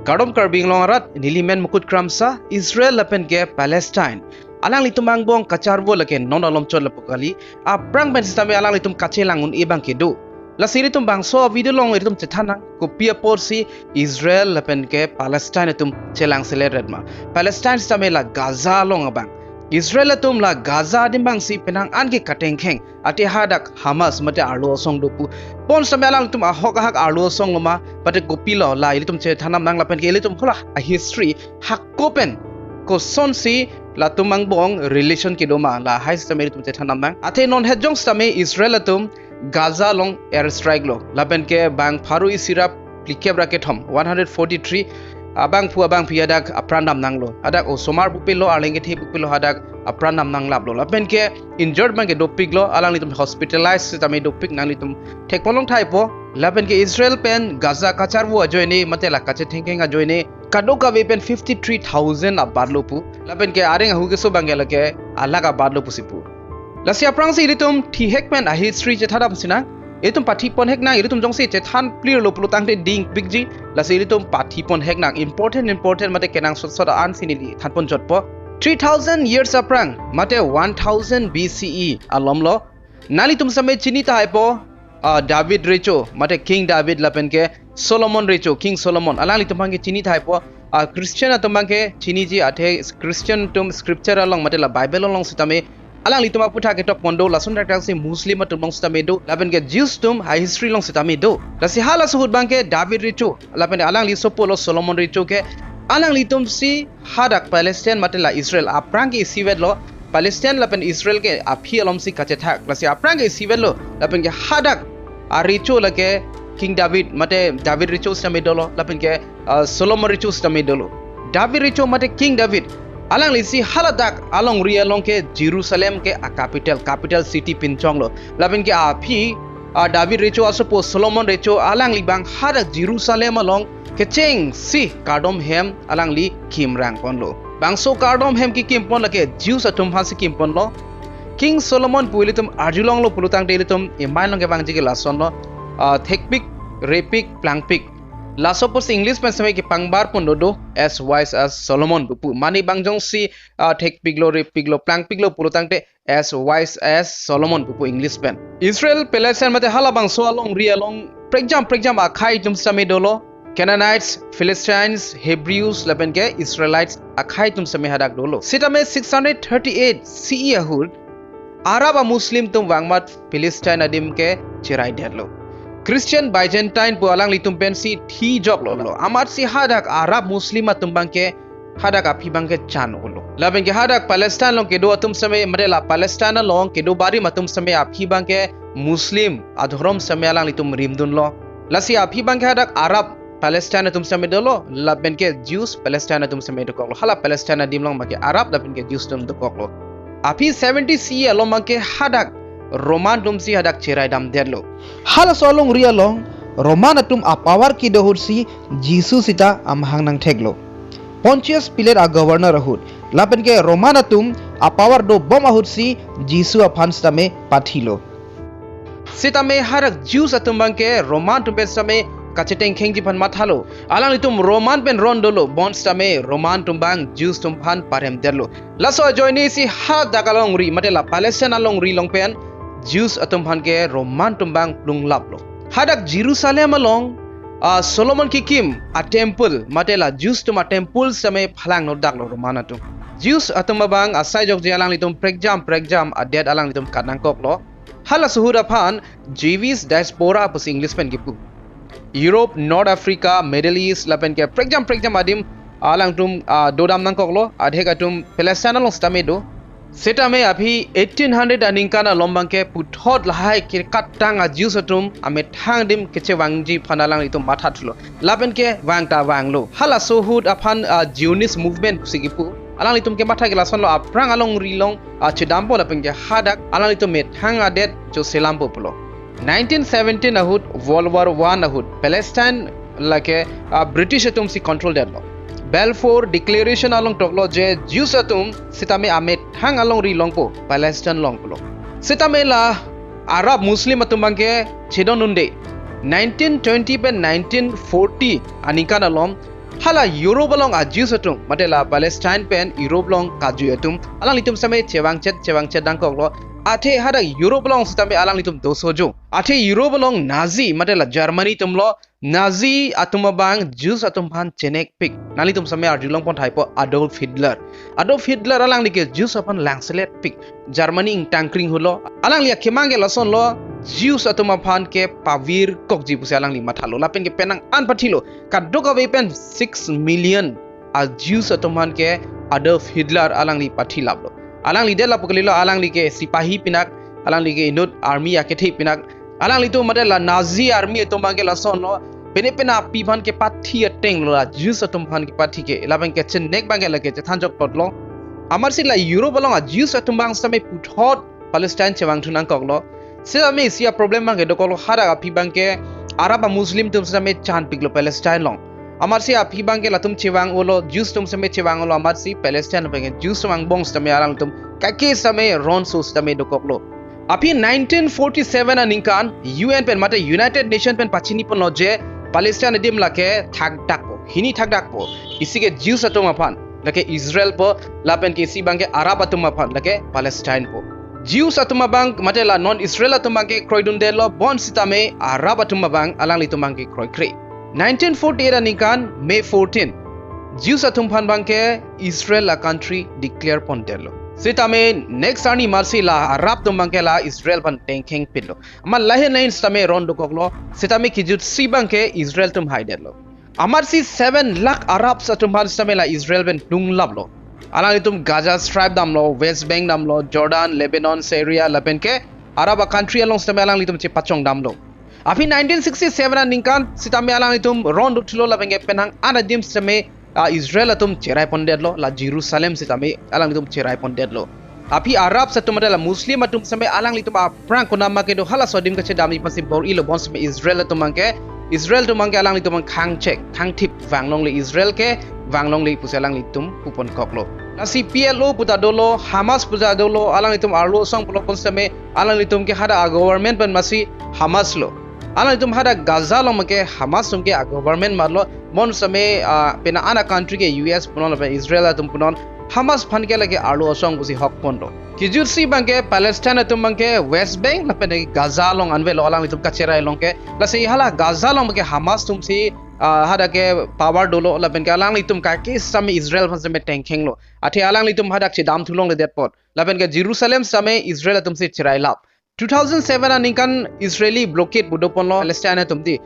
Kadom karbing longarat nilimen mukut kramsa Israel lapen ke Palestine. Alang litum bangbong kacarbo lake non alom chon lapukali. Aprang ben sistame alang litum kace langun ibang kedo. Lasiri tum bangso video long itum cethanang kopia porsi Israel lapen ke Palestine tum celang seledma. Palestine sistame la Gaza long abang. Israel tum la Gaza dimbang si penang an ke katengkheng ate hadak Hamas mate arlo song dopu pon samelang tum ahok hak arlo song loma pate kopilo la ilitum che thanam nang lapen ke ilitum khola a history hak kopen ko son si la tumang bong relation ke doma la high system ilitum che thanam nang ate non hejong stame Israel tum Gaza long air strike lo lapen ke bang pharu isirap plikeb raketom 143 abang pu abang piadak aprandam nanglo adak o somar pupilo alenge the pupilo hadak aprandam nang lablo lapen ke injured bang ke dopik lo alang litum hospitalized tame dopik nang litum thekpolong thaipo lapen ke Israel pen Gaza kachar wo joine matela kache thinking a joine kadoka we pen 53000 abadlo pu lapen ke areng hu ke so bangela ke alaga badlo pusipu lasi aprang si litum thi hekmen a history je thadam sina itum pathi pon hek nang itum jongsi che than clear lo plutang te ding big ji la se itum pathi pon hek nang important mate kenang sot an sinili than pon jotpo 3000 years aprang mate 1000 BCE alomlo nali tum same chini ta haipo David recho mate King David lapen ke Solomon recho King Solomon alali tum hange chini ta haipo Christian atum hange chini ji athe Christian tum scripture along mate la Bible along sitame alang lituma putha ke tok pondo lasun tak si muslim tum long sitame do lapen ke Jews tum high history long sitame do la si hala suhud bangke David richo lapen alang li sopolo Solomon richo ke alang litum si hadak Palestine matela Israel aprang ke siwet lo Palestine lapen Israel ke aphi alom si kache thak la si aprang ke siwet lo lapen ke hadak richo lake King David mate David richo sitame do lo lapen ke Solomon richo sitame do lo David richo mate King David alang lisi haladak along rialong ke Jerusalem ke a capital city pinchong lo labin ke aphi David recho asopo Solomon recho alang li bang hadak Jerusalem along ke cheng si kardom hem alang li kimrang pon lo bang so kardom hem ki kim pon lake Jews atum hasi kim pon lo King Solomon puilitum arjulong lo pulutang delitum imai long ke bang jige lason lo thekpik repik plangpik Lasopos English pen samay ki pangbar pun dodo as wise as Solomon bupu mani bangjong si thek piglo re piglo plank piglo pulutang te as wise as Solomon bupu English pen Israel Palestine mate hala bang so along rialong pregjam akhai tum samay dolo Canaanites Philistines Hebrews lapen ke Israelites akhai tum samay hadak dolo sitame 638 CE ahud Arab a Muslim tum wangmat Philistine adim ke chirai derlo Christian Byzantine po alang litum pensi thi jok lo amar si hadak Arab Muslim atumbang ke hadak api bangke chan ulo laben ke hadak Palestine long ke do atum same madela Palestine long ke do bari matum same api bangke Muslim adhorom same alang litum rimdun lo lasi api bangke hadak Arab Palestine atum same dolo laben ke Jews Palestine atum same do koklo hala Palestine dim long make Arab laben ke Jews tum do koklo api 70 CE along make hadak Roman tum si hadak cherai dam derlo hala solong rialong Roman atum apawar ki dohur si Jesus ita amhang nang theglo Pontius Pilate a governor ahud lapen ke Roman atum apawar do bom ahud si Jesus aphan stame pathilo sitame harak Jews atum bangke Roman tum besame kacheteng khengji phan mathalo alang litum Roman pen rondolo bon stame Roman tum bang Jews tum phan parem derlo laso joini si ha dakalong ri matela Palestine along ri long pen Jews atum phan ke Roman tumbang plung laplo hadak Jerusalem along Solomon kikim a temple matela Jews tum a temple same phalang no daklo Roman atum Jews atum bang asai jok jalang litum pregjam a dead alang litum kanang koklo hala suhura phan Jewish diaspora pus English pen gipu Europe North Africa Middle East lapen ke pregjam adim alang tum dodam nang koklo adhek atum Palestine along stame do Setame api 1800 aningkana lombangke puthot lahai ke katang a Jews atum ame thang dim keche wangji phanalang itum mathatlo laben ke wangta wanglo hala sohud aphan Zionist movement sigipu alang itum ke matha gelason lo aprang along rilong chedampo lapen ke hadak alang itum me thang adet jo selampo pulo 1917 ahud World War 1 ahud Palestine lake British atum si control derlo Balfour Declaration along toklo je Jews atum sitame ame thang along ri longpo Palestine longpo sitame la Arab Muslim atum bangke chedonunde 1920 pen 1940 anika nalom hala Europe long a Jews atum matela Palestine pen Europe long kaju atum alang litum same chewang chet dangkok lo ate hada Europe long sitame alang litum dosojo ate Europe long Nazi matela Germany tumlo Nazi atumabang Jews atumpan chenek pik nalitum same arjulong pon thaipo Adolf Hitler alang like Jews upon langselet pik Germany ing tankring hulo alang lia kemange lason lo Jews atumaphan ke pavir kokji puse alang li mathalo lapen ke penang an pathilo kadoka wepen 6 million a Jews atuman ke Adolf Hitler alang li pathi lablo alang li dela pukalilo alang li ke sipahi pinak alang li ke inut army akethei pinak alang li tu madela Nazi army atumang ke lason lo pena piban ke pathi ateng lo Jews atumpan ke pathi ke lapen ke chenek bange lage che thanjok totlo amar sila Europe along a Jews atumbang same puthot Palestine chewang thunang koklo sila me sia problem bange dokolo hara pibang ke Arab Muslim tum same chan piglo Palestine long amar si pibang ke latum chewang olo Jews tum same chewang olo amar si Palestine bange Jews tumang bong same alang tum kake same ron so same dokoklo api 1947 aninkan UN pen mate United Nation pen pachini pon loje Palestine dim lake thak dakpo hini thak dakpo isike Jews atum apan lake Israel po lapen ke si bange Arab atum apan lake Palestine po Jews atumabang matela non Israel atumangke kroidun delo bon sitame Arab atumabang alang litumangke kroikre 1948 anikan May 14 Jews atumpan bangke Israel la country declare pon delo sitame next ani marsi la Arab tumangke la Israel pan tengkeng pillo amal lahen lain sitame rondo koklo sitame kijut si bangke Israel tum haidelo amar si 7 lakh Arab atumpan sitame la Israel ben dung lablo alang itum Gaza Strip damlo West Bank damlo Jordan Lebanon Syria lapen ke Arab country along sitame alang itum che pachong damlo api 1967 ningkan sitame alang itum round utlo lapen ke penang anadim sitame Israel atum cherai pondedlo la Jerusalem sitame alang itum cherai pondedlo api Arab satumade la Muslim atum same alang itum prang konama ke do hala sodim ke dami pasi bor ilo bon same Israel atumangke Israel tumangke alang itum khang check khang tip wanglong le Israel ke wanglong le pusalang itum kupon koklo nasi PLO putadolo Hamas putadolo alang itum arlo song pulopon same alang itum ke hada government ban masi Hamas lo alang itum hada Gaza lo make Hamas tum ke government marlo mon same pena ana country ke US punon Israel atum punon Hamas phan ke lage arlo song busi hok pondo kijur si bangke Palestine atum bangke West Bank la pena Gaza long anve lo alang itum kacherai long ke la sei hala Gaza long ke Hamas tum si hada ke power dolo laben ke alang litum ka ke same Israel phan same tengkheng lo ate alang litum hada che dam thulong le depot laben ke Jerusalem same Israel tum se chirai lap 2007 aninkan Israeli blockade budopon lo Palestine tum di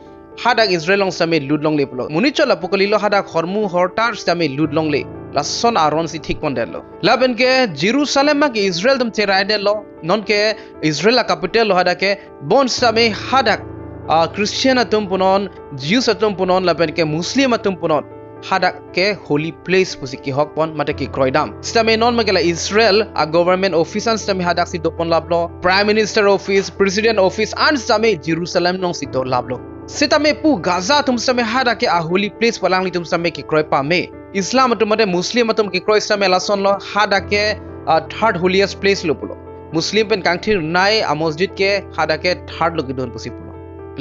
hada Israel long same ludlong le pulo munichola pukoli lo hada khormu hortar same ludlong le lason aron si thik pondelo laben ke Jerusalem ma ke Israel tum chirai de lo non ke Israel la capital lo hada ke bon same hada Christian atum punon Jews atum punon lapen ke Muslim atum punon hada ke holy place pusi ki hok pon mate ki kroidam stame non magela Israel a government office an stame hada si dopon lablo prime minister office president office an stame Jerusalem nong si to lablo sitame pu Gaza tum stame hada ke a holy place palang tum stame ki kroi pa me Islam atum mate Muslim atum ki kroi stame lason lo hada ke third holiest place lo pulo Muslim pen kangthir nai a masjid ke hada ke third lo gidon pusi pulo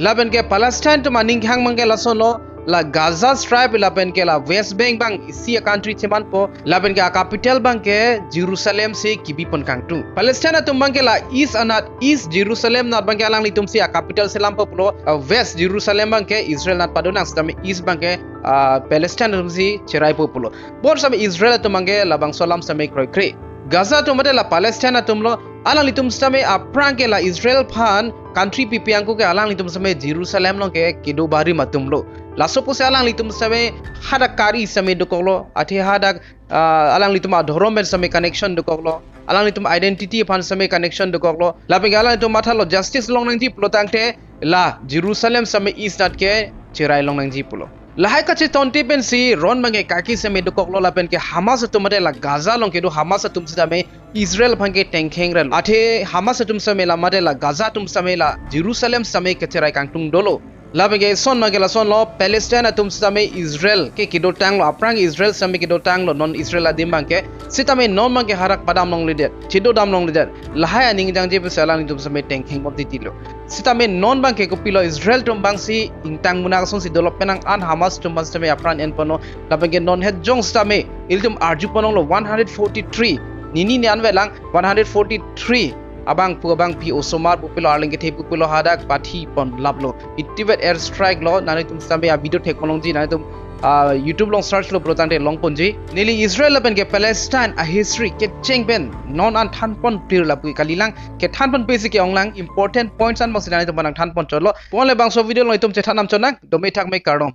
laben ke Palestine to maning hang mangke lason lo la Gaza Strip laben ke la West Bank bang isi country cheman po laben ke capital bang ke Jerusalem se kibi pon kangtu Palestine tum bang ke la East Jerusalem not bang ke alang litum se capital selam po lo West Jerusalem bang ke Israel not padonang stame East bang ke Palestine tum si cherai po lo bor same Israel tum bang ke labang solam same kroi kre Gaza tum la Palestine tum lo alang litum stame aprang ke la Israel phan country pipiang ko ke alang litum same Jerusalem long ke kido bari matum lo laso po se alang litum same hada kari same dokolo ate hada alang litum dhorom same connection dokolo alang litum identity phan same connection dokolo lapeng alang litum matha lo justice long nang ji plotangte la Jerusalem same east nat ke chirai long nang ji pulo lahai kache tonte pen si ron bange kaki same dokolo lapen ke Hamas tumate la Gaza long ke do Hamas tum same Israel phange tengkheng ran ate Hamas tum same la mate la Gaza tum same la Jerusalem same ke chirai kangtung dolo laban ke son ma ke la son lo Palestine atum sitame Israel ke kido tang lo aprang Israel sami kido tang lo non Israel adim bang ke sitame non ma ke harak padam long lidet chido dam long lidet lahaya ning jang je pesala ning tum same teng king of tilo sitame non bang ke ko pilo Israel tum bang si intang muna son si development ang an Hamas tum bang sitame apran en pono laban ke non het jong sitame iltum arju ponong lo 143 nini ni anvelang 143 abang pubang pi osomar pupilo arling ke the pupilo hadak pathi pon lablo itibet air strike lo nani tum sambe a video technology nani tum YouTube long search lo protante long ponji nili Israel lapen ke Palestine a history ke chengben non an than pon pir la pui kalilang ke than pon basic ke onglang important points an mosina tum banang than pon cholo pon le bang so video lo tum che thanam chonak domi thak me kardom